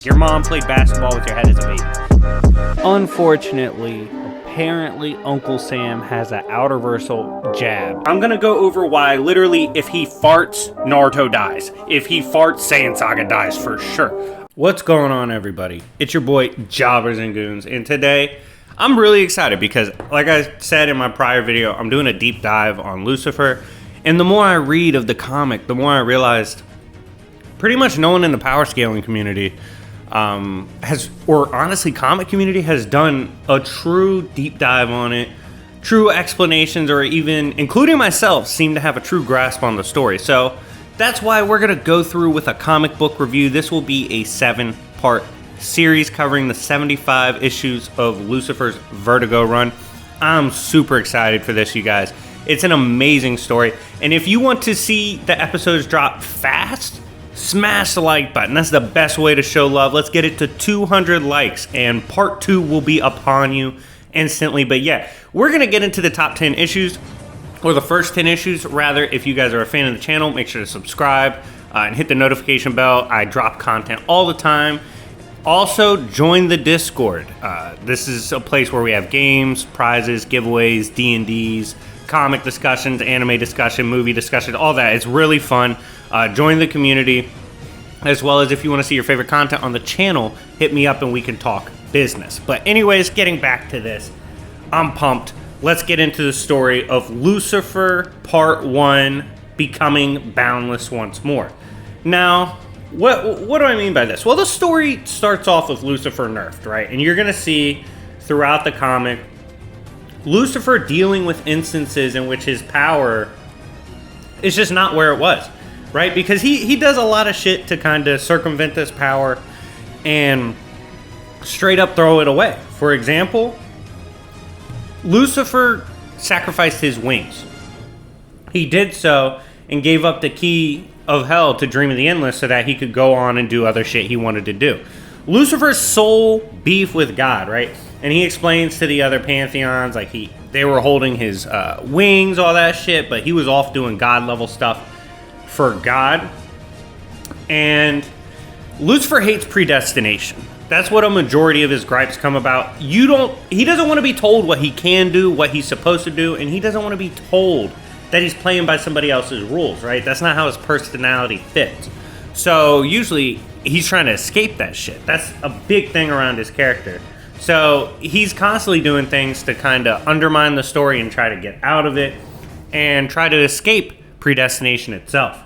Your mom played basketball with your head as a baby. Unfortunately, apparently Uncle Sam has an outerversal jab. I'm gonna go over why literally if he farts, Naruto dies. If he farts, Saiyan Saga dies for sure. What's going on, everybody? It's your boy Jobbers and Goons, and today I'm really excited because, like I said in my prior video, I'm doing a deep dive on Lucifer, and the more I read of the comic, the more I realized pretty much no one in the power scaling community comic community has done a true deep dive on it, true explanations, or even, including myself, seem to have a true grasp on the story. So that's why we're going to go through with a comic book review. This will be a 7-part series covering the 75 issues of Lucifer's Vertigo run. I'm super excited for this, you guys. It's an amazing story. And if you want to see the episodes drop fast, smash the like button. That's the best way to show love. Let's get it to 200 likes and part 2 will be upon you instantly. But yeah, we're going to get into the top 10 issues, or the first 10 issues rather. If you guys are a fan of the channel, make sure to subscribe and hit the notification bell. I drop content all the time. Also, join the Discord. This is a place where we have games, prizes, giveaways, D&Ds, comic discussions, anime discussion, movie discussion, all that. It's really fun. Join the community, as well as if you want to see your favorite content on the channel, hit me up and we can talk business. But anyways, getting back to this, I'm pumped. Let's get into the story of Lucifer Part 1, becoming boundless once more. Now, what do I mean by this? Well, the story starts off with Lucifer nerfed, right? And you're going to see throughout the comic Lucifer dealing with instances in which his power is just not where it was, right? Because he does a lot of shit to kind of circumvent this power and straight up throw it away. For example, Lucifer sacrificed his wings. He did so and gave up the key of hell to Dream of the Endless so that he could go on and do other shit he wanted to do. Lucifer's sole beef with God, right? And he explains to the other pantheons, like they were holding his wings, all that shit, but he was off doing God level stuff for God. And Lucifer hates predestination. That's what a majority of his gripes come about. He doesn't want to be told what he can do, what he's supposed to do, and he doesn't want to be told that he's playing by somebody else's rules, right? That's not how his personality fits. So usually he's trying to escape that shit. That's a big thing around his character. So he's constantly doing things to kind of undermine the story and try to get out of it and try to escape predestination itself.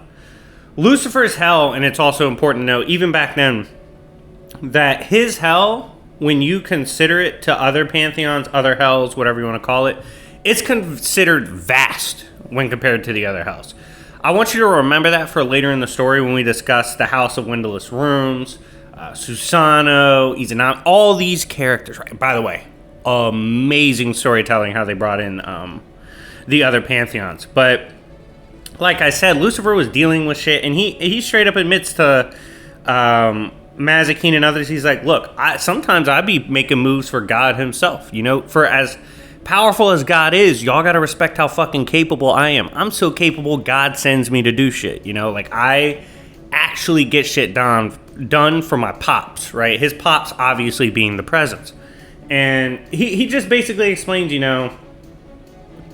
Lucifer's hell, and it's also important to note, even back then, that his hell, when you consider it to other pantheons, other hells, whatever you want to call it, it's considered vast when compared to the other hells. I want you to remember that for later in the story when we discuss the House of Windowless Rooms, Susano, Izanami, all these characters, right? By the way, amazing storytelling how they brought in the other pantheons. But like I said, Lucifer was dealing with shit, and he straight up admits to Mazikeen and others, he's like, look, sometimes I be making moves for God himself, you know, for as powerful as God is, y'all gotta respect how fucking capable I am. I'm so capable, God sends me to do shit, you know, like I actually get shit done for my pops, right? His pops obviously being the presence. And he just basically explains, you know,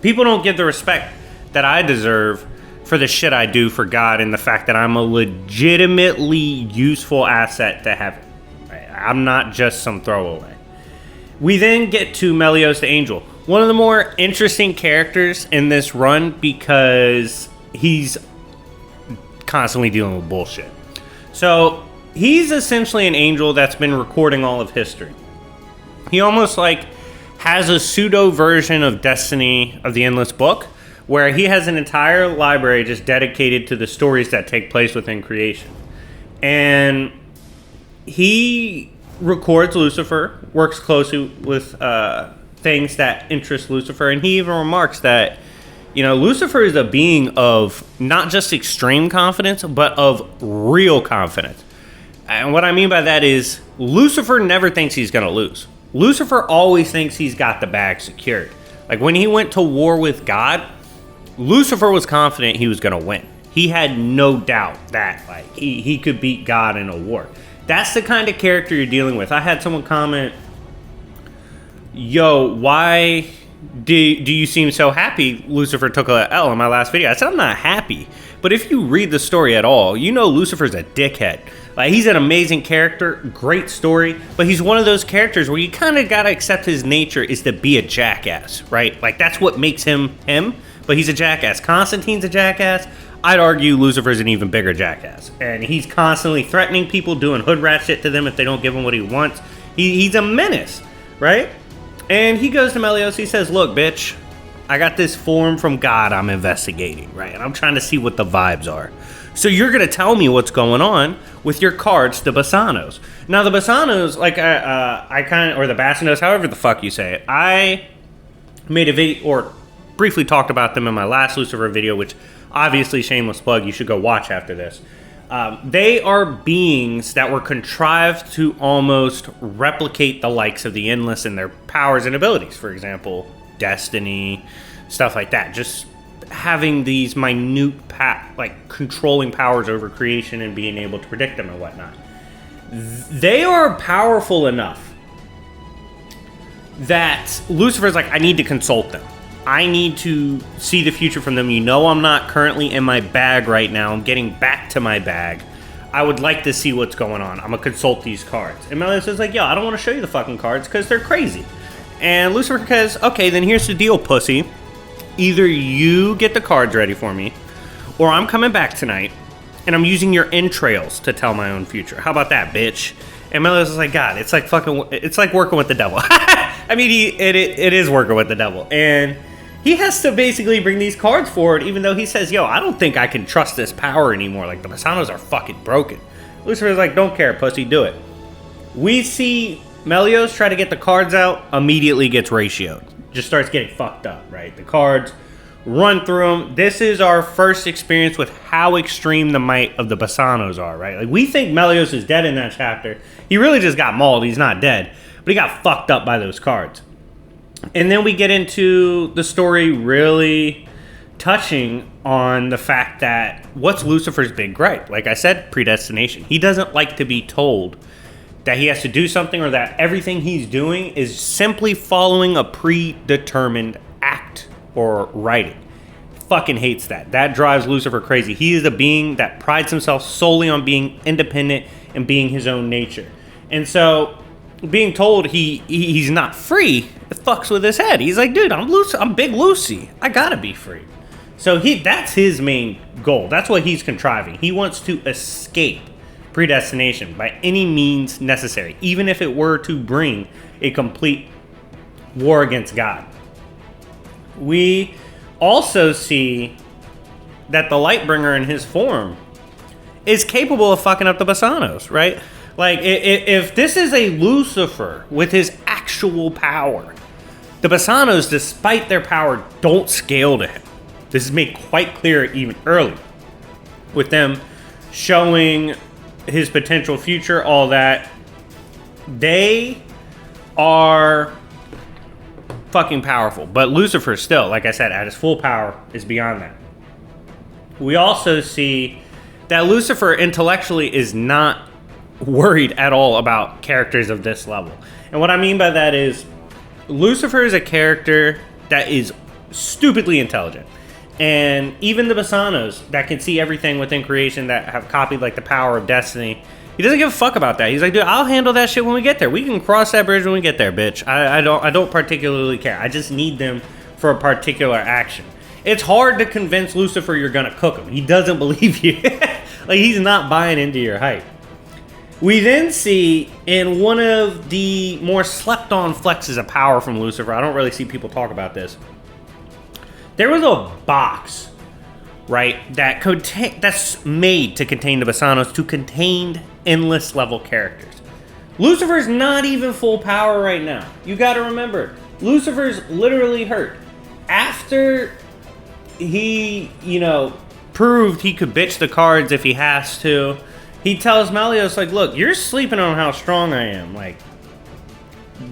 people don't get the respect that I deserve for the shit I do for God and the fact that I'm a legitimately useful asset to heaven. Right? I'm not just some throwaway. We then get to Melios the Angel. One of the more interesting characters in this run because he's constantly dealing with bullshit. So he's essentially an angel that's been recording all of history. He almost like has a pseudo version of Destiny of the Endless Book, where he has an entire library just dedicated to the stories that take place within creation. And he records Lucifer, works closely with things that interest Lucifer, and he even remarks that, you know, Lucifer is a being of not just extreme confidence, but of real confidence. And what I mean by that is Lucifer never thinks he's going to lose. Lucifer always thinks he's got the bag secured. Like when he went to war with God, Lucifer was confident he was going to win. He had no doubt that like he could beat God in a war. That's the kind of character you're dealing with. I had someone comment, yo, why do you seem so happy Lucifer took a L in my last video? I said, I'm not happy. But if you read the story at all, you know Lucifer's a dickhead. Like, he's an amazing character, great story, but he's one of those characters where you kind of got to accept his nature is to be a jackass, right? Like, that's what makes him him, but he's a jackass. Constantine's a jackass. I'd argue Lucifer's an even bigger jackass. And he's constantly threatening people, doing hood rat shit to them if they don't give him what he wants. He's a menace, right? And he goes to Melios, he says, look, bitch, I got this form from God I'm investigating, right? And I'm trying to see what the vibes are. So you're going to tell me what's going on with your cards, the Basanos. Now, the Basanos, like, I kind of, or the Basanos, however the fuck you say it, I made a video, or briefly talked about them in my last Lucifer video, which obviously, shameless plug, you should go watch after this. They are beings that were contrived to almost replicate the likes of the Endless and their powers and abilities. For example, destiny, stuff like that. Just having these minute, like, controlling powers over creation and being able to predict them and whatnot. They are powerful enough that Lucifer's like, I need to consult them. I need to see the future from them. You know, I'm not currently in my bag right now. I'm getting back to my bag. I would like to see what's going on. I'm going to consult these cards. And Melios is like, yo, I don't want to show you the fucking cards because they're crazy. And Lucifer says, okay, then here's the deal, pussy. Either you get the cards ready for me, or I'm coming back tonight, and I'm using your entrails to tell my own future. How about that, bitch? And Melios is like, God, it's like working with the devil. I mean, it is working with the devil. And he has to basically bring these cards forward, even though he says, yo, I don't think I can trust this power anymore. Like, the Basanos are fucking broken. Lucifer's like, don't care, pussy, do it. We see Melios try to get the cards out, immediately gets ratioed. Just starts getting fucked up, right? The cards run through them. This is our first experience with how extreme the might of the Basanos are, right? Like, we think Melios is dead in that chapter. He really just got mauled. He's not dead. But he got fucked up by those cards. And then we get into the story really touching on the fact that what's Lucifer's big gripe? Like I said, predestination. He doesn't like to be told that he has to do something or that everything he's doing is simply following a predetermined act or writing. Fucking hates that. That drives Lucifer crazy. He is a being that prides himself solely on being independent and being his own nature. And so being told he's not free, it fucks with his head. He's like, dude, I'm Big Lucy. I gotta be free. So that's his main goal. That's what he's contriving. He wants to escape predestination by any means necessary, even if it were to bring a complete war against God. We also see that the Lightbringer in his form is capable of fucking up the Basanos, right? Like, if this is a Lucifer with his actual power, the Basanos, despite their power, don't scale to him. This is made quite clear even early, with them showing his potential future, all that. They are fucking powerful, but Lucifer still, like I said, at his full power is beyond that. We also see that Lucifer intellectually is not worried at all about characters of this level. And what I mean by that is Lucifer is a character that is stupidly intelligent. And even the Basanos that can see everything within creation, that have copied like the power of destiny, he doesn't give a fuck about that. He's like, dude, I'll handle that shit when we get there. We can cross that bridge when we get there, bitch. I don't particularly care. I just need them for a particular action. It's hard to convince Lucifer you're gonna cook him. He doesn't believe you. Like, he's not buying into your hype. We then see in one of the more slept on flexes of power from Lucifer, I don't really see people talk about this. There was a box, right, that's made to contain the Basanos, to contain endless level characters. Lucifer's not even full power right now. You gotta remember, Lucifer's literally hurt. After he, proved he could bitch the cards if he has to, he tells Melios, like, look, you're sleeping on how strong I am. Like,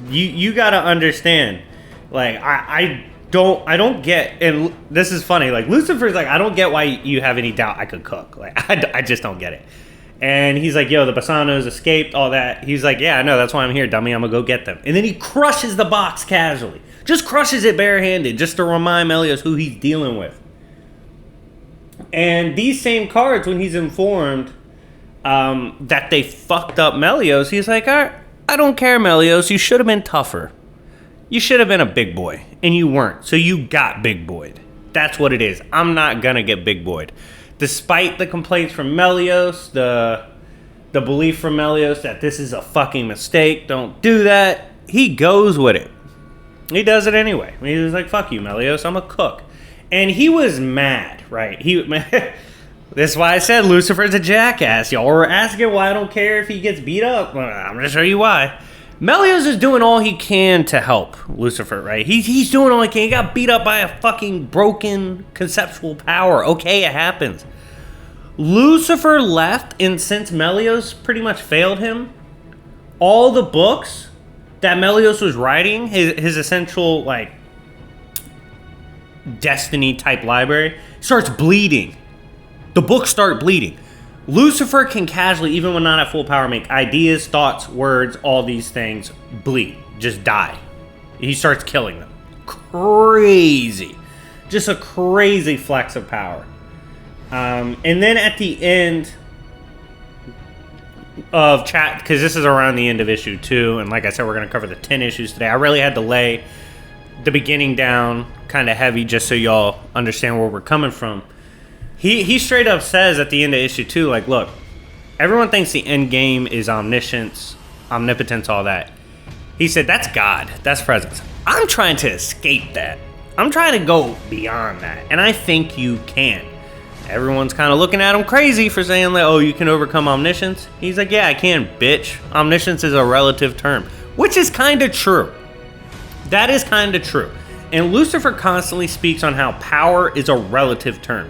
you gotta understand. Like, I don't get, and this is funny, like, Lucifer's like, I don't get why you have any doubt I could cook. Like, I just don't get it. And he's like, yo, the Basanos escaped, all that. He's like, yeah, I know, that's why I'm here, dummy. I'm gonna go get them. And then he crushes the box casually. Just crushes it barehanded, just to remind Melios who he's dealing with. And these same cards, when he's informed that they fucked up Melios, he's like, all right, I don't care, Melios. You should have been tougher. You should have been a big boy, and you weren't. So you got big boyed. That's what it is. I'm not gonna get big boyed. Despite the complaints from Melios, the belief from Melios that this is a fucking mistake, don't do that, he goes with it. He does it anyway. He was like, fuck you, Melios, I'm a cook. And he was mad, right? That's why I said Lucifer's a jackass. Y'all were asking why I don't care if he gets beat up. Well, I'm going to show you why. Melios is doing all he can to help Lucifer, right? He's doing all he can. He got beat up by a fucking broken conceptual power. Okay, it happens. Lucifer left, and since Melios pretty much failed him, all the books that Melios was writing, his essential, like, destiny-type library, starts bleeding. The books start bleeding. Lucifer can casually, even when not at full power, make ideas, thoughts, words, all these things bleed. Just die. He starts killing them. Crazy. Just a crazy flex of power. And then at the end of chat, because this is around the end of issue 2, and like I said, we're going to cover the 10 issues today. I really had to lay the beginning down kind of heavy just so y'all understand where we're coming from. He straight up says at the end of issue 2, like, look, everyone thinks the end game is omniscience, omnipotence, all that. He said, that's God, that's presence. I'm trying to escape that. I'm trying to go beyond that, and I think you can. Everyone's kind of looking at him crazy for saying, like, oh, you can overcome omniscience? He's like, yeah, I can, bitch. Omniscience is a relative term, which is kind of true. That is kind of true. And Lucifer constantly speaks on how power is a relative term.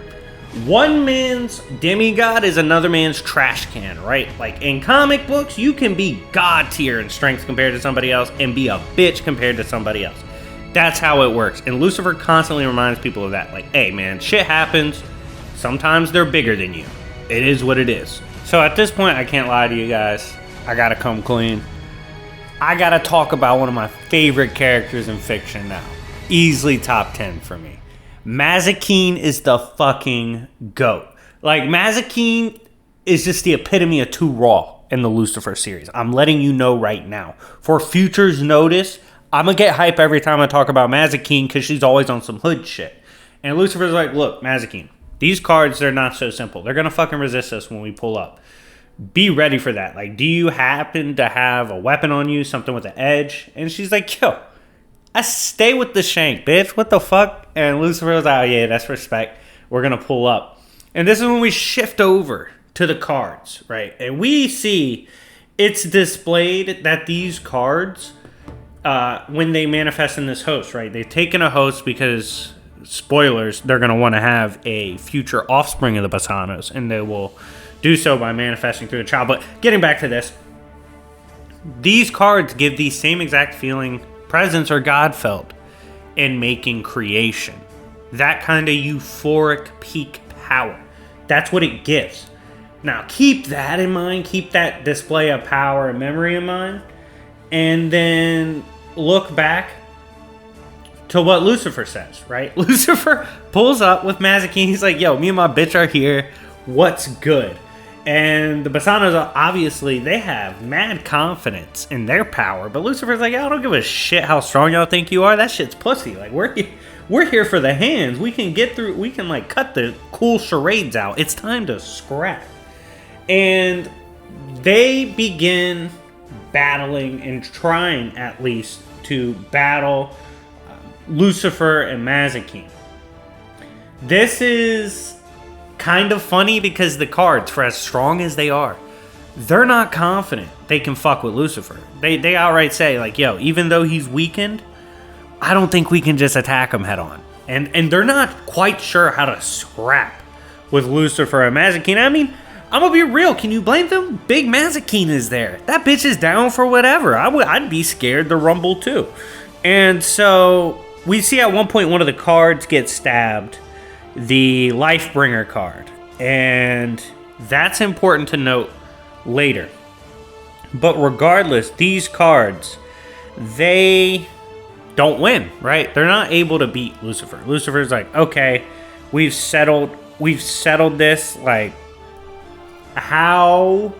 One man's demigod is another man's trash can, right? Like in comic books, you can be god tier in strength compared to somebody else and be a bitch compared to somebody else. That's how it works. And Lucifer constantly reminds people of that. Like, hey man, shit happens. Sometimes they're bigger than you. It is what it is. So at this point, I can't lie to you guys. I gotta come clean. I gotta talk about one of my favorite characters in fiction now. Easily top 10 for me. Mazikeen is the fucking GOAT. Like, Mazikeen is just the epitome of too raw in the Lucifer series. I'm letting you know right now. For future's notice, I'm gonna get hype every time I talk about Mazikeen because she's always on some hood shit. And Lucifer's like, look, Mazikeen, these cards, they're not so simple. They're gonna fucking resist us when we pull up. Be ready for that. Like, do you happen to have a weapon on you, something with an edge? And she's like, yo, I stay with the shank, bitch. What the fuck? And Lucifer was like, oh, yeah, that's respect. We're going to pull up. And this is when we shift over to the cards, right? And we see it's displayed that these cards, when they manifest in this host, right? They've taken a host because, spoilers, they're going to want to have a future offspring of the Basanos. And they will do so by manifesting through the child. But getting back to this, these cards give the same exact feeling presence or God felt in making creation. That kind of euphoric peak power. That's what it gives. Now keep that in mind. Keep that display of power and memory in mind. And then look back to what Lucifer says, right? Lucifer pulls up with Mazikeen. He's like, yo, me and my bitch are here. What's good? And the Basanos, obviously, they have mad confidence in their power. But Lucifer's like, I don't give a shit how strong y'all think you are. That shit's pussy. Like, we're here for the hands. We can get through. We can, like, cut the cool charades out. It's time to scrap. And they begin battling and trying, at least, to battle Lucifer and Mazikeen. This is kind of funny because the cards, for as strong as they are, they're not confident they can fuck with Lucifer. They outright say, like, yo, even though he's weakened, I don't think we can just attack him head on. And they're not quite sure how to scrap with Lucifer and Mazikeen. I mean, I'm gonna be real. Can you blame them? Big Mazikeen is there. That bitch is down for whatever. I'd be scared to rumble too. And so we see at one point one of the cards gets stabbed, the Lifebringer card. And that's important to note later. But regardless, these cards, they don't win, right? They're not able to beat Lucifer. Lucifer's like, okay, we've settled this. Like, how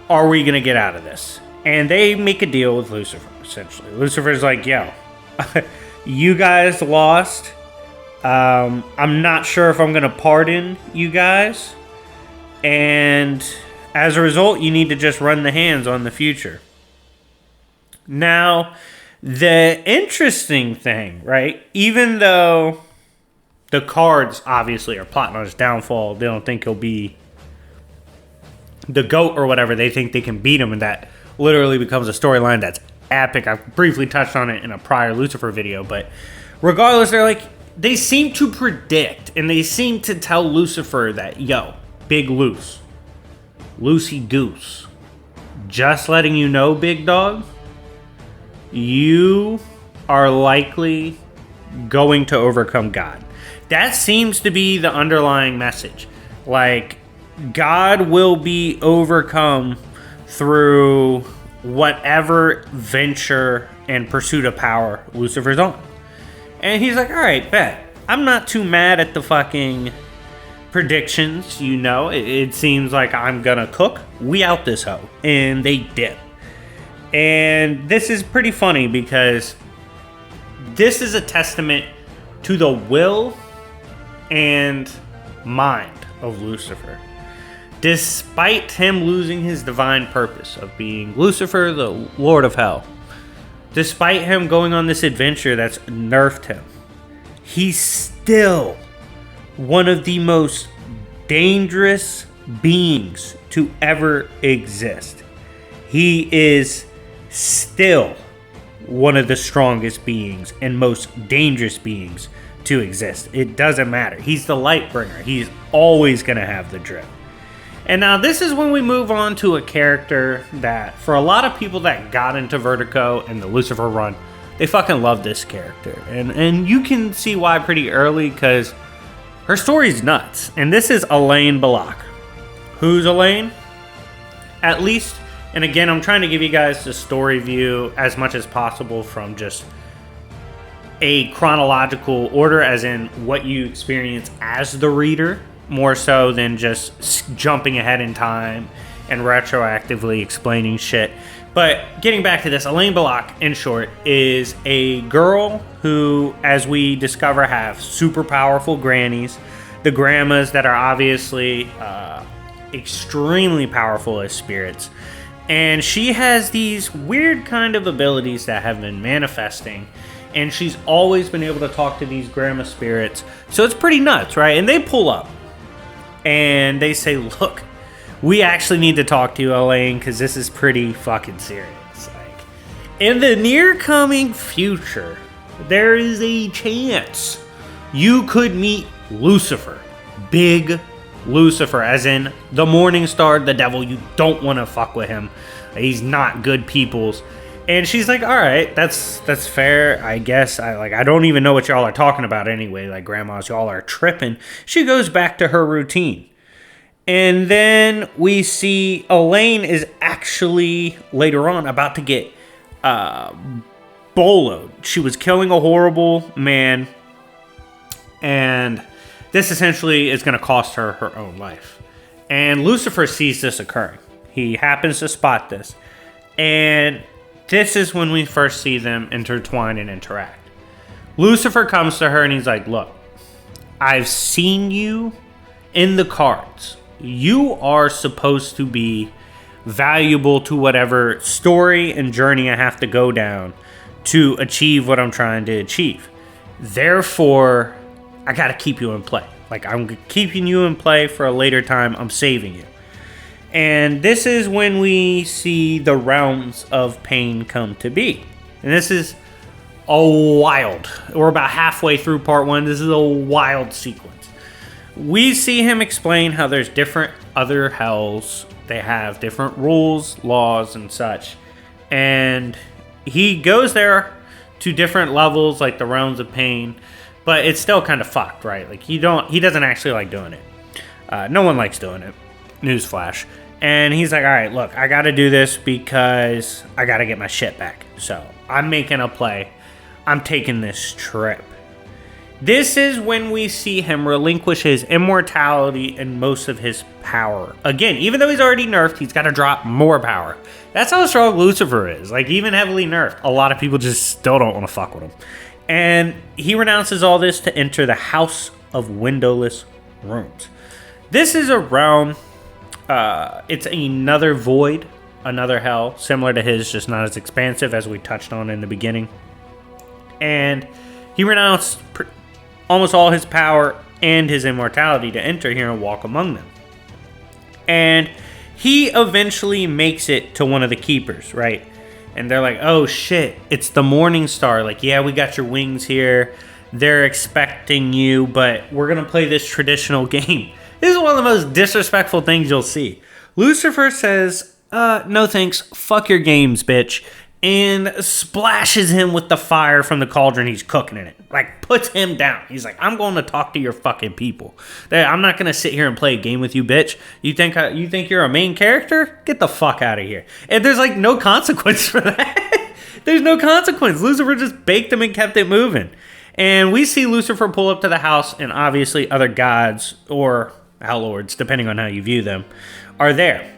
are we gonna get out of this? And they make a deal with Lucifer, essentially. Lucifer's like, yo, you guys lost. I'm not sure if I'm gonna pardon you guys. And as a result, you need to just run the hands on the future. Now, the interesting thing, right? Even though the cards obviously are plotting on his downfall, they don't think he'll be the GOAT or whatever. They think they can beat him, and that literally becomes a storyline that's epic. I briefly touched on it in a prior Lucifer video, but regardless, they seem to predict, and they seem to tell Lucifer that, yo, Big Luce, Loosey Goose, just letting you know, big dog, you are likely going to overcome God. That seems to be the underlying message. Like, God will be overcome through whatever venture and pursuit of power Lucifer's on. And he's like, all right, bet. I'm not too mad at the fucking predictions, you know. It seems like I'm gonna cook. We out this hoe. And they dip. And this is pretty funny because this is a testament to the will and mind of Lucifer. Despite him losing his divine purpose of being Lucifer, the Lord of Hell, despite him going on this adventure that's nerfed him, he's still one of the most dangerous beings to ever exist. He is still one of the strongest beings and most dangerous beings to exist. It doesn't matter. He's the light bringer. He's always going to have the drip. And now this is when we move on to a character that, for a lot of people that got into Vertigo and the Lucifer run, they fucking love this character. And you can see why pretty early, because her story's nuts. And this is Elaine Belloc. Who's Elaine? At least, and again, I'm trying to give you guys the story view as much as possible from just a chronological order, as in what you experience as the reader, more so than just jumping ahead in time and retroactively explaining shit. But getting back to this, Elaine Belloc, in short, is a girl who, as we discover, have super powerful grannies. The grandmas that are obviously extremely powerful as spirits. And she has these weird kind of abilities that have been manifesting. And she's always been able to talk to these grandma spirits. So it's pretty nuts, right? And they pull up. And they say, look, we actually need to talk to you, Elaine, because this is pretty fucking serious. Like, in the near coming future, there is a chance you could meet Lucifer. Big Lucifer, as in the morning star, the devil. You don't want to fuck with him. He's not good people's. And she's like, all right, that's fair, I guess. I don't even know what y'all are talking about anyway. Like, grandmas, y'all are tripping. She goes back to her routine. And then we see Elaine is actually, later on, about to get boloed. She was killing a horrible man. And this essentially is going to cost her her own life. And Lucifer sees this occurring. He happens to spot this. And this is when we first see them intertwine and interact. Lucifer comes to her and he's like, look, I've seen you in the cards. You are supposed to be valuable to whatever story and journey I have to go down to achieve what I'm trying to achieve. Therefore, I got to keep you in play. Like, I'm keeping you in play for a later time. I'm saving you. And this is when we see the realms of pain come to be. And this is a wild, we're about halfway through part one. This is a wild sequence. We see him explain how there's different other hells. They have different rules, laws, and such. And he goes there to different levels, like the realms of pain. But it's still kind of fucked, right? Like, he doesn't actually like doing it. No one likes doing it. Newsflash. And he's like, all right, look, I got to do this because I got to get my shit back. So I'm making a play. I'm taking this trip. This is when we see him relinquish his immortality and most of his power. Again, even though he's already nerfed, he's got to drop more power. That's how strong Lucifer is. Like, even heavily nerfed, a lot of people just still don't want to fuck with him. And he renounces all this to enter the House of Windowless Rooms. This is a realm, it's another void, another hell, similar to his, just not as expansive as we touched on in the beginning. And he renounced almost all his power and his immortality to enter here and walk among them. And he eventually makes it to one of the keepers, right? And they're like, oh shit, it's the Morning Star. Like, yeah, we got your wings here. They're expecting you, but we're going to play this traditional game. This is one of the most disrespectful things you'll see. Lucifer says, no thanks, fuck your games, bitch. And splashes him with the fire from the cauldron he's cooking in it. Like, puts him down. He's like, I'm going to talk to your fucking people. I'm not going to sit here and play a game with you, bitch. You think you're a main character? Get the fuck out of here. And there's like no consequence for that. There's no consequence. Lucifer just baked him and kept it moving. And we see Lucifer pull up to the house, and obviously other gods or outlords, depending on how you view them, are there.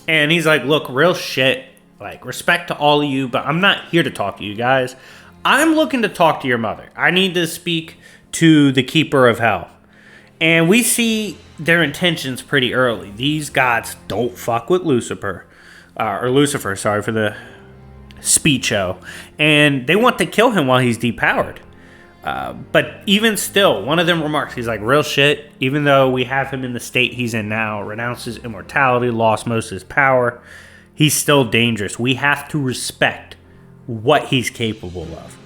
And he's like, look, real shit. Like, respect to all of you, but I'm not here to talk to you guys. I'm looking to talk to your mother. I need to speak to the Keeper of Hell. And we see their intentions pretty early. These gods don't fuck with Lucifer. Sorry for the speecho. And they want to kill him while he's depowered. But even still, one of them remarks, he's like, real shit, even though we have him in the state he's in now, renounces immortality, lost most of his power, he's still dangerous. We have to respect what he's capable of.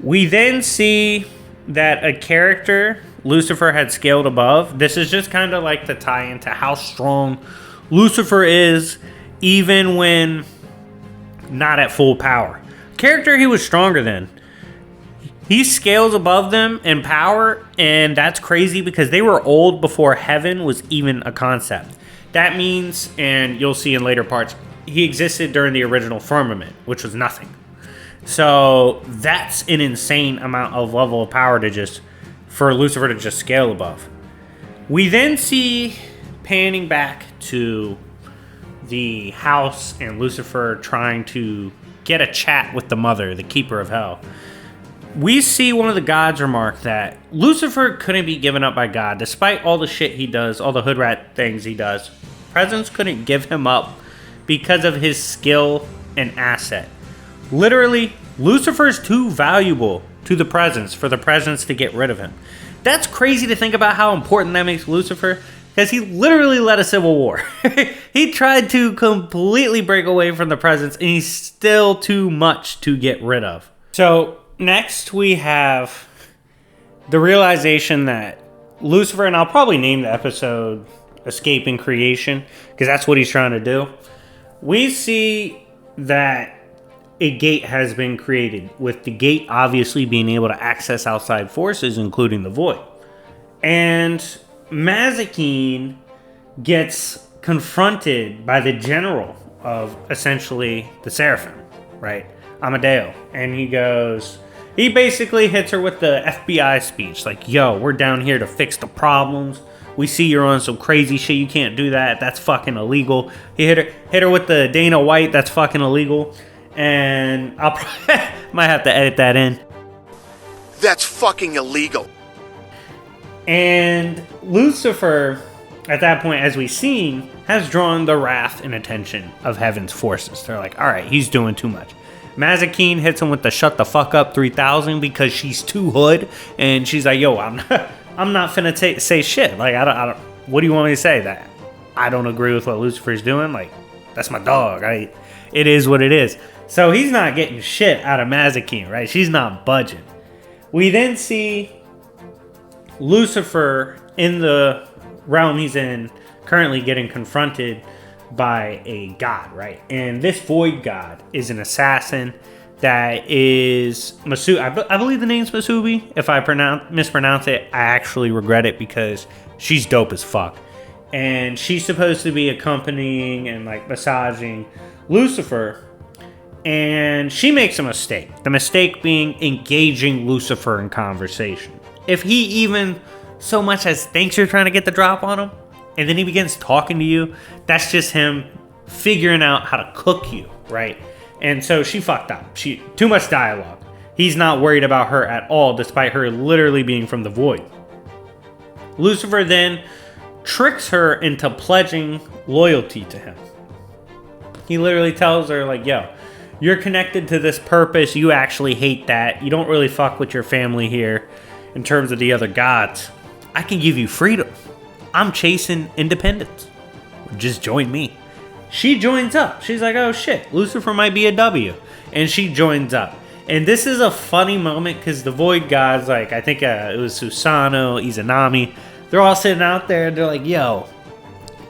We then see that a character Lucifer had scaled above. This is just kind of like to tie into how strong Lucifer is, even when not at full power. Character he was stronger than. He scales above them in power, and that's crazy because they were old before heaven was even a concept. That means, and you'll see in later parts, he existed during the original firmament, which was nothing. So that's an insane amount of level of power for Lucifer to just scale above. We then see panning back to the house and Lucifer trying to get a chat with the mother, the Keeper of Hell. We see one of the gods remark that Lucifer couldn't be given up by God, despite all the shit he does, all the hood rat things he does. Presence couldn't give him up because of his skill and asset. Literally, Lucifer's too valuable to the Presence for the Presence to get rid of him. That's crazy to think about how important that makes Lucifer, because he literally led a civil war. He tried to completely break away from the Presence, and he's still too much to get rid of. So next we have the realization that Lucifer, and I'll probably name the episode Escaping Creation, because that's what he's trying to do. We see that a gate has been created, with the gate obviously being able to access outside forces, including the Void. And Mazikeen gets confronted by the general of essentially the Seraphim, right? Amadeo. And he basically hits her with the FBI speech, like, yo, we're down here to fix the problems. We see you're on some crazy shit. You can't do that. That's fucking illegal. He hit her with the Dana White. That's fucking illegal. And I'll probably might have to edit that in. That's fucking illegal. And Lucifer, at that point, as we've seen, has drawn the wrath and attention of heaven's forces. They're like, all right, he's doing too much. Mazikeen hits him with the shut the fuck up 3000 because she's too hood. And she's like, yo, I'm not finna say shit. Like, I don't. What do you want me to say? That I don't agree with what Lucifer's doing? Like, that's my dog. Right? It is what it is. So he's not getting shit out of Mazikeen, right? She's not budging. We then see Lucifer in the realm he's in, currently getting confronted by a god, right? And this void god is an assassin that is I believe the name's Masubi. If I mispronounce it, I actually regret it because she's dope as fuck. and she's supposed to be accompanying and like massaging Lucifer, and she makes a mistake. The mistake being engaging Lucifer in conversation. If he even so much as thinks you're trying to get the drop on him, and then he begins talking to you, that's just him figuring out how to cook you, right? And so she fucked up. Too much dialogue. He's not worried about her at all, despite her literally being from the void. Lucifer then tricks her into pledging loyalty to him. He literally tells her, like, yo, you're connected to this purpose. You actually hate that. You don't really fuck with your family here in terms of the other gods. I can give you freedom. I'm chasing independence. Just join me. She joins up. She's like, oh shit, Lucifer might be a W. And she joins up. And this is a funny moment because the void gods, like, I think it was Susano, Izanami, they're all sitting out there and they're like, yo,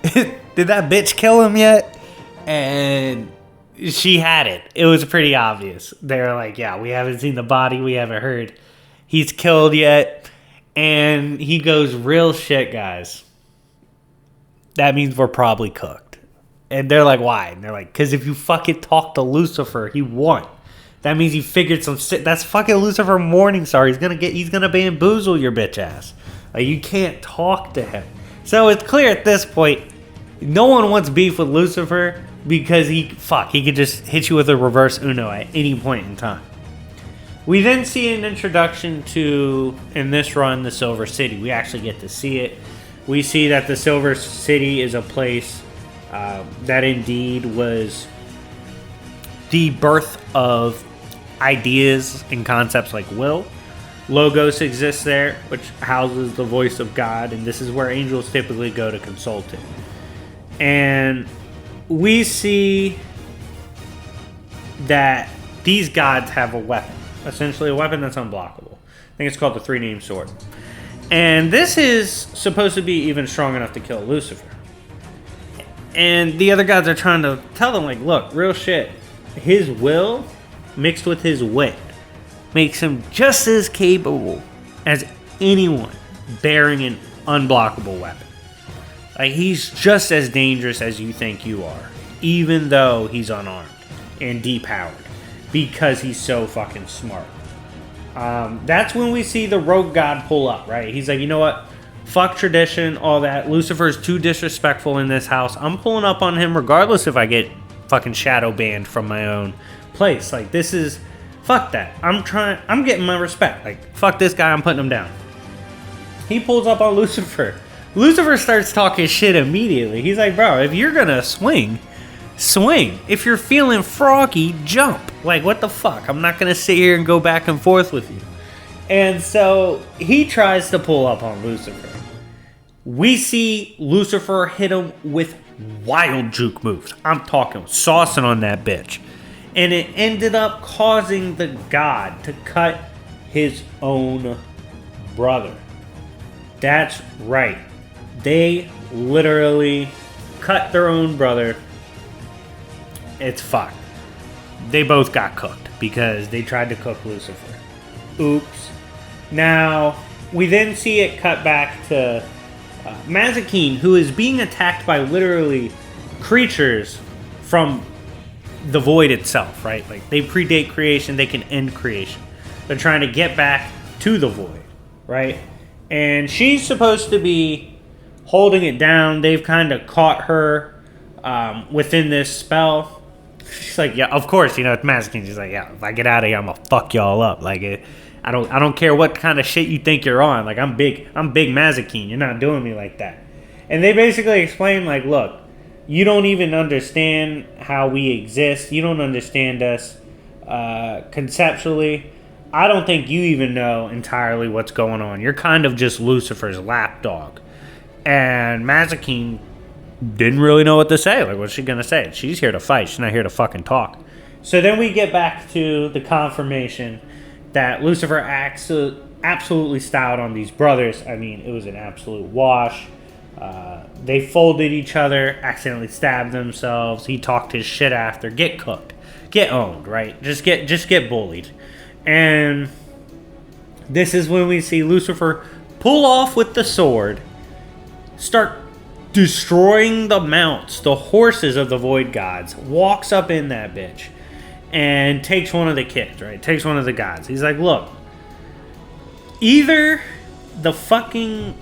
did that bitch kill him yet? And she had it. It was pretty obvious. They're like, yeah, we haven't seen the body. We haven't heard he's killed yet. And he goes, real shit, guys. That means we're probably cooked. And they're like, why? And they're like, because if you fucking talk to Lucifer, he won. That means he figured some shit. That's fucking Lucifer Morningstar. He's gonna bamboozle your bitch ass. Like, you can't talk to him. So it's clear at this point, no one wants beef with Lucifer because he could just hit you with a reverse Uno at any point in time. We then see an introduction to, in this run, the Silver City. We actually get to see it. We see that the Silver City is a place that indeed was the birth of ideas and concepts like will. Logos exists there, which houses the voice of God, and this is where angels typically go to consult it. And we see that these gods have a weapon, essentially a weapon that's unblockable. I think it's called the Three-Named Sword. And this is supposed to be even strong enough to kill Lucifer. And the other gods are trying to tell them, like, look, real shit, his will mixed with his wit makes him just as capable as anyone bearing an unblockable weapon. Like, he's just as dangerous as you think you are, even though he's unarmed and depowered, because he's so fucking smart. That's when we see the rogue god pull up, right? He's like, you know what? Fuck tradition, all that. Lucifer's too disrespectful in this house. I'm pulling up on him regardless if I get fucking shadow banned from my own place. Like, this is... Fuck that. I'm getting my respect. Like, fuck this guy, I'm putting him down. He pulls up on Lucifer. Lucifer starts talking shit immediately. He's like, bro, if you're gonna swing. If you're feeling froggy, jump. Like, what the fuck? I'm not gonna sit here and go back and forth with you. And so he tries to pull up on Lucifer. We see Lucifer hit him with wild juke moves. I'm talking saucing on that bitch. And it ended up causing the god to cut his own brother. That's right. They literally cut their own brother. It's fucked. They both got cooked because they tried to cook Lucifer. Oops. Now, we then see it cut back to Mazikeen, who is being attacked by literally creatures from the void itself, right? Like, they predate creation, they can end creation. They're trying to get back to the void, right? And she's supposed to be holding it down. They've kind of caught her within this spell. She's like, yeah, of course, it's Mazikeen. She's like, yeah, if I get out of here, I'm gonna fuck y'all up. Like, I don't care what kind of shit you think you're on. Like, I'm big Mazikeen. You're not doing me like that. And they basically explain, like, look, you don't even understand how we exist. You don't understand us conceptually. I don't think you even know entirely what's going on. You're kind of just Lucifer's lapdog. And Mazikeen didn't really know what to say. Like, what's she going to say? She's here to fight. She's not here to fucking talk. So then we get back to the confirmation that Lucifer absolutely styled on these brothers. I mean, it was an absolute wash. They folded each other, accidentally stabbed themselves. He talked his shit after. Get cooked. Get owned, right? Just get bullied. And this is when we see Lucifer pull off with the sword, start destroying the mounts, the horses of the void gods, walks up in that bitch and takes one of the kids, right? Takes one of the gods. He's like, look, either the fucking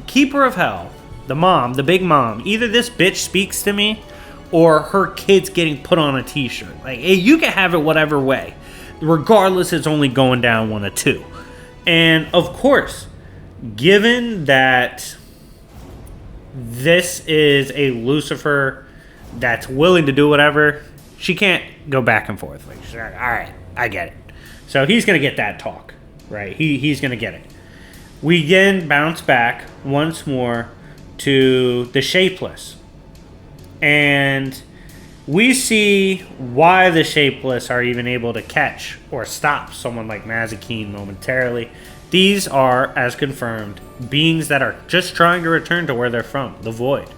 keeper of hell, the mom, the big mom, either this bitch speaks to me or her kid's getting put on a t-shirt. Like, you can have it whatever way. Regardless, it's only going down one of two. And of course, given that this is a Lucifer that's willing to do whatever, she can't go back and forth. Like, she's like, all right, I get it. So he's going to get that talk, right? He's going to get it. We then bounce back once more to the Shapeless. And we see why the Shapeless are even able to catch or stop someone like Mazikeen momentarily. These are, as confirmed, beings that are just trying to return to where they're from, the Void.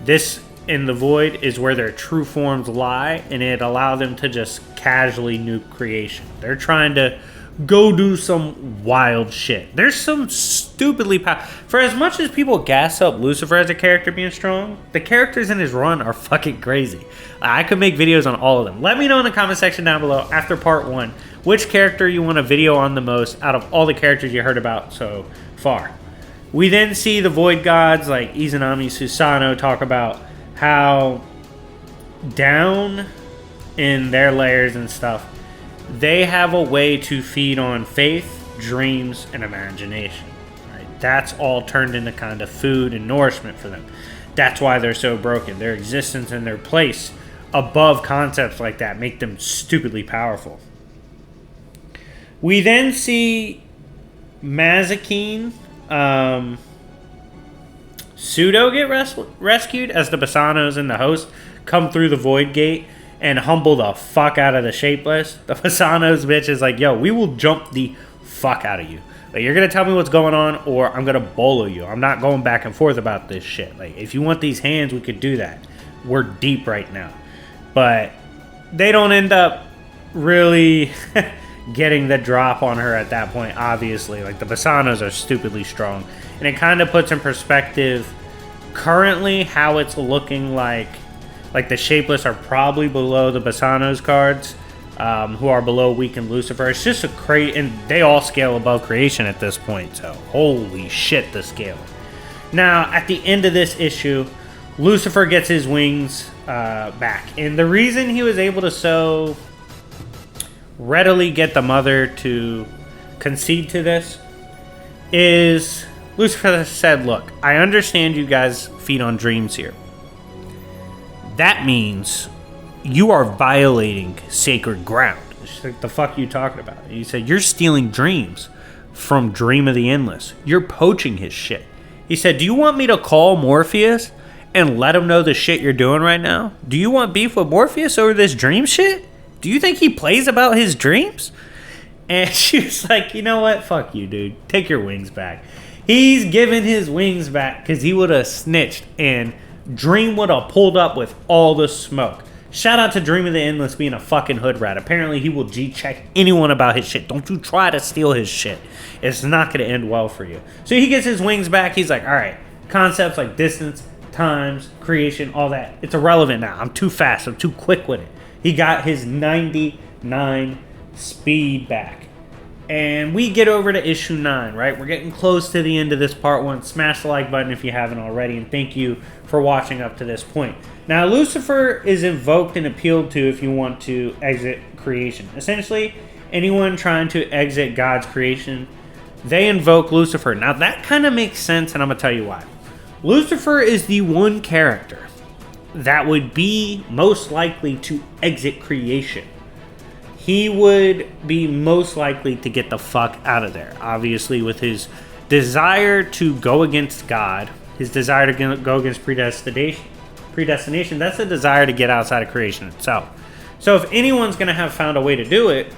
This, in the Void, is where their true forms lie, and it allows them to just casually nuke creation. They're trying to go do some wild shit. There's some stupidly for as much as people gas up Lucifer as a character being strong, the characters in his run are fucking crazy. I could make videos on all of them. Let me know in the comment section down below after part 1 which character you want a video on the most out of all the characters you heard about so far. We then see the Void Gods like Izanami Susano talk about how down in their layers and stuff, they have a way to feed on faith, dreams, and imagination. Right? That's all turned into kind of food and nourishment for them. That's why they're so broken. Their existence and their place above concepts like that make them stupidly powerful. We then see Mazikeen pseudo get rescued as the Basanos and the host come through the Void Gate and humble the fuck out of the Shapeless. The Basanos bitch is like, yo, we will jump the fuck out of you. Like, you're going to tell me what's going on or I'm going to bolo you. I'm not going back and forth about this shit. Like, if you want these hands, we could do that. We're deep right now. But they don't end up really getting the drop on her at that point, obviously. Like, the Basanos are stupidly strong. And it kind of puts in perspective currently how it's looking like the Shapeless are probably below the Basanos cards, who are below Weakened Lucifer. It's just a and they all scale above creation at this point, so holy shit, the scaling. Now, at the end of this issue, Lucifer gets his wings back. And the reason he was able to so readily get the mother to concede to this is Lucifer said, look, I understand you guys feed on dreams here. That means you are violating sacred ground. She's like, the fuck are you talking about? And he said, you're stealing dreams from Dream of the Endless. You're poaching his shit. He said, do you want me to call Morpheus and let him know the shit you're doing right now? Do you want beef with Morpheus over this dream shit? Do you think he plays about his dreams? And she was like, you know what? Fuck you, dude. Take your wings back. He's giving his wings back because he would have snitched and Dream would have pulled up with all the smoke. Shout out to Dream of the Endless being a fucking hood rat. Apparently he will G-check anyone about his shit. Don't you try to steal his shit. It's not going to end well for you. So he gets his wings back. He's like, all right, concepts like distance, times, creation, all that, it's irrelevant now. I'm too fast. I'm too quick with it. He got his 99 speed back. And we get over to issue 9, right? We're getting close to the end of this part 1. Smash the like button if you haven't already, and thank you for watching up to this point. Now, Lucifer is invoked and appealed to if you want to exit creation. Essentially, anyone trying to exit God's creation, they invoke Lucifer. Now, that kind of makes sense, and I'm going to tell you why. Lucifer is the one character that would be most likely to exit creation. He would be most likely to get the fuck out of there. Obviously, with his desire to go against God, his desire to go against predestination, that's a desire to get outside of creation itself. So if anyone's going to have found a way to do it,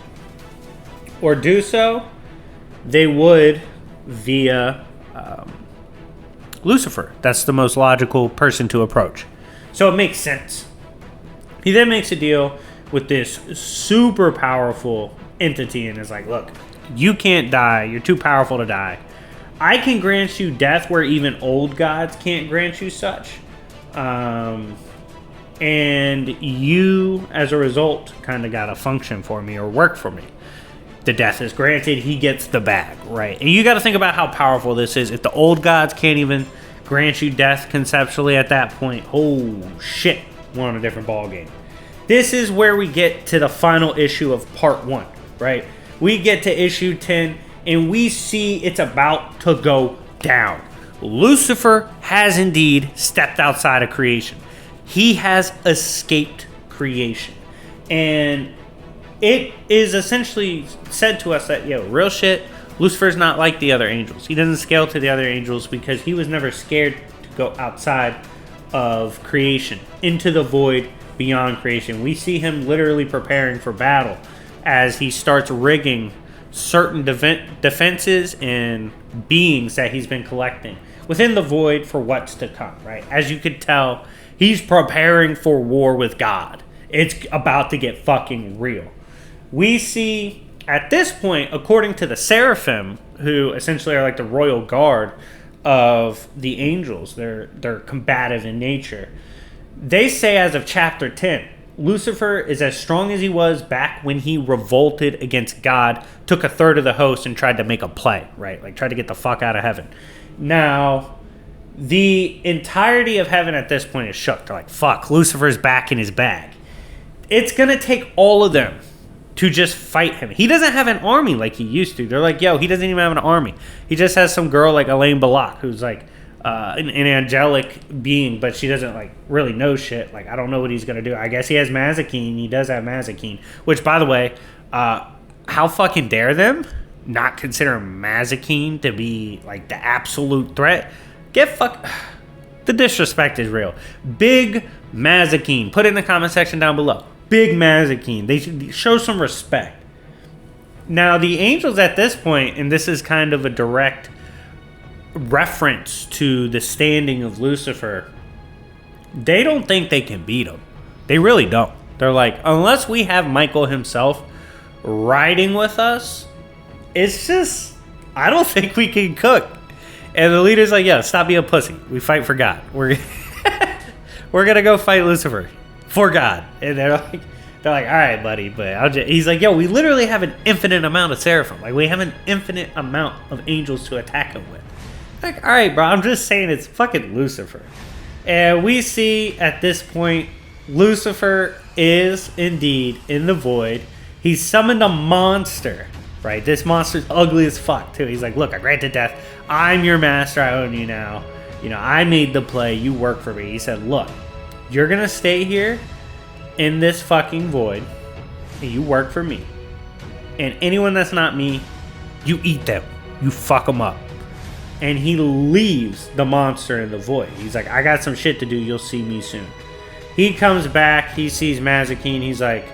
or do so, they would via Lucifer. That's the most logical person to approach. So it makes sense. He then makes a deal with this super powerful entity and is like, look, you can't die. You're too powerful to die. I can grant you death where even old gods can't grant you such. And you, as a result, kind of got to function for me or work for me. The death is granted, he gets the bag, right? And you got to think about how powerful this is. If the old gods can't even grant you death conceptually at that point, oh shit, we're on a different ball game. This is where we get to the final issue of part 1, right? We get to issue 10, and we see it's about to go down. Lucifer has indeed stepped outside of creation. He has escaped creation. And it is essentially said to us that, real shit, Lucifer's not like the other angels. He doesn't scale to the other angels because he was never scared to go outside of creation, into the void beyond creation. We see him literally preparing for battle as he starts rigging certain defenses and beings that he's been collecting within the void for what's to come, right? As you could tell, he's preparing for war with God. It's about to get fucking real. We see, at this point, according to the Seraphim, who essentially are like the royal guard of the angels, they're combative in nature, they say as of chapter 10, Lucifer is as strong as he was back when he revolted against God, took a third of the host, and tried to make a play, right? Like, tried to get the fuck out of heaven. Now, the entirety of heaven at this point is shook. They're like, fuck, Lucifer's back in his bag. It's going to take all of them to just fight him. He doesn't have an army like he used to. They're like, he doesn't even have an army. He just has some girl like Elaine Belloc, who's like an angelic being, but she doesn't like really know shit. Like, I don't know what he's going to do. I guess he has Mazikeen. He does have Mazikeen, which, by the way, how fucking dare them not consider Mazikeen to be like the absolute threat? The disrespect is real. Big Mazikeen. Put it in the comment section down below. Big Mazikeen. They should show some respect. Now, the angels at this point, and this is kind of a direct reference to the standing of Lucifer, they don't think they can beat him. They really don't. They're like, unless we have Michael himself riding with us, it's just, I don't think we can cook. And the leader's like, stop being a pussy. We fight for God. We're going to go fight Lucifer for God. And they're like, all right, buddy. But he's like, we literally have an infinite amount of seraphim. Like, we have an infinite amount of angels to attack him with. Like, all right, bro, I'm just saying it's fucking Lucifer. And we see at this point, Lucifer is indeed in the void. He's summoned a monster, right? This monster's ugly as fuck, too. He's like, look, I granted death. I'm your master. I own you now. I made the play. You work for me. He said, look, you're going to stay here in this fucking void, and you work for me. And anyone that's not me, you eat them. You fuck them up. And he leaves the monster in the void. He's like, I got some shit to do. You'll see me soon. He comes back. He sees Mazikeen. He's like,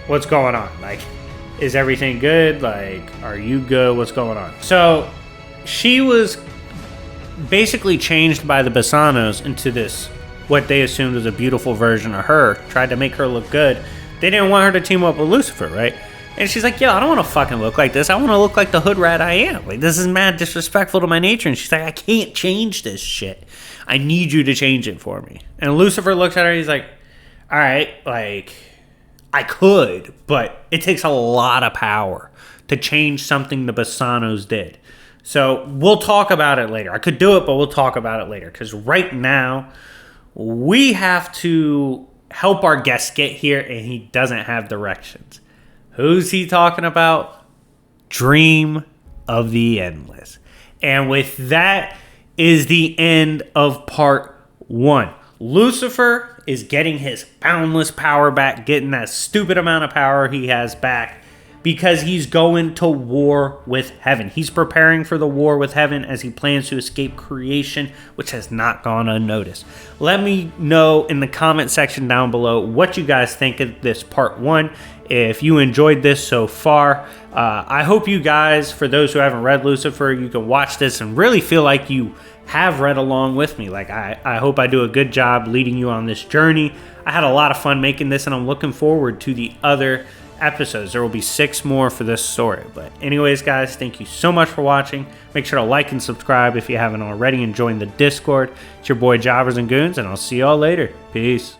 what's going on? Like, is everything good? Like, are you good? What's going on? So she was basically changed by the Basanos into this, what they assumed was a beautiful version of her. Tried to make her look good. They didn't want her to team up with Lucifer, right? And she's like, I don't want to fucking look like this. I want to look like the hood rat I am. Like, this is mad disrespectful to my nature. And she's like, I can't change this shit. I need you to change it for me. And Lucifer looks at her. He's like, all right, like, I could, but it takes a lot of power to change something the Basanos did. So we'll talk about it later. I could do it, but we'll talk about it later. Because right now, we have to help our guest get here, and he doesn't have directions. Who's he talking about? Dream of the Endless. And with that is the end of part 1. Lucifer is getting his boundless power back, getting that stupid amount of power he has back, because he's going to war with heaven. He's preparing for the war with heaven as he plans to escape creation, which has not gone unnoticed. Let me know in the comment section down below what you guys think of this part 1. If you enjoyed this so far, I hope you guys, for those who haven't read Lucifer, you can watch this and really feel like you have read along with me. Like, I hope I do a good job leading you on this journey. I had a lot of fun making this, and I'm looking forward to the other episodes. There will be 6 more for this story. But anyways, guys, thank you so much for watching. Make sure to like and subscribe if you haven't already, and join the Discord. It's your boy Jobbers and Goons, and I'll see y'all later. Peace.